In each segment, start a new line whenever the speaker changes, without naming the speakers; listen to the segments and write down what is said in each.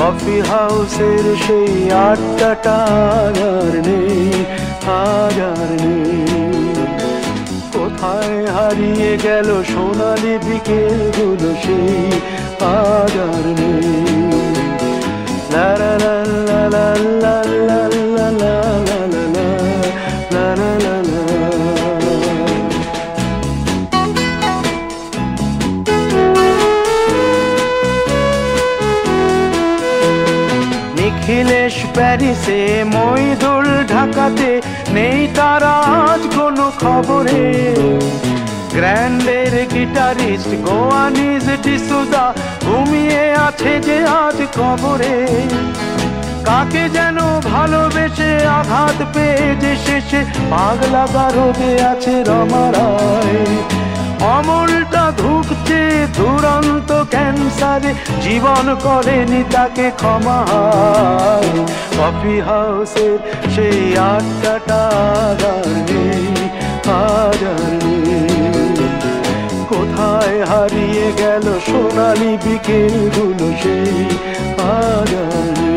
Coffee হাউসের সেই আড্ডাটা আর নেই, আজ আর নেই। কোথায় হারিয়ে গেল সোনালি বিকেলগুলো সেই আজ আর নেই। লা লা লা লা লা লা লা লা লা লা লা লা লা। নিখিলেশ প্যারিসে, মইদুল ঢাকাতে, নেই তারা আজ কোনো খবরে। গ্র্যান্ডের গিটারিস্ট গোয়ানিজ ডিসুজা ঘুমিয়ে আছে যে আজ কবরে। কাকে যেন ভালোবেসে আঘাত পেয়ে যে শেষে পাগলা গারদে আছে রমা রায়। অমলটা ধুকছে দুরন্ত ক্যান্সারে, জীবন করেনি তাকে ক্ষমা। কফি হাউসের সেই আড্ডাটা আর নেই, আজ আর নেই। কোথায় হারিয়ে গেল সোনালি বিকেলগুলো সেই আজ আর নেই।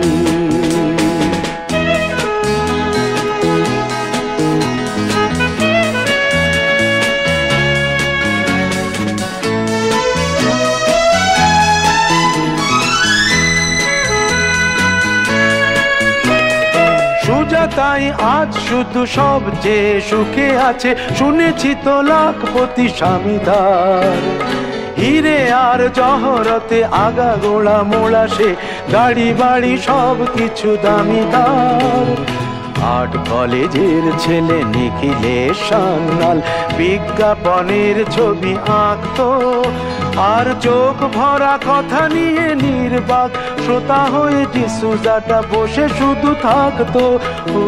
তাই আজ শুধু সবচেয়ে সুখে আছে, শুনেছি তো লাখপতি স্বামীদার। হিরে আর জহরতে আগা গোড়া মোড়া সে, গাড়ি বাড়ি সব কিছু দামিদার। আর্ট কলেজের ছেলে নিখিলেশ সান্যাল বিজ্ঞাপনের ছবি আঁকতো, আর চোখ ভরা কথা নিয়ে নির্বাক শ্রোতা হয়ে ডিসুজাটা বসে শুধু থাকতো। ও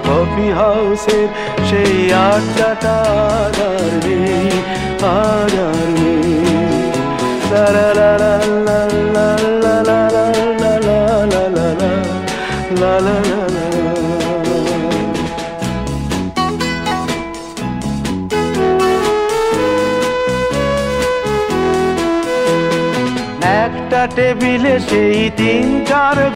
কফি হাউসের সেই আড্ডাটা আর নেই, আর নেই। লা লা লা লা লা লা লা লা লা লা লা লা লা লা লা। একটা টেবিলে সেই 3-4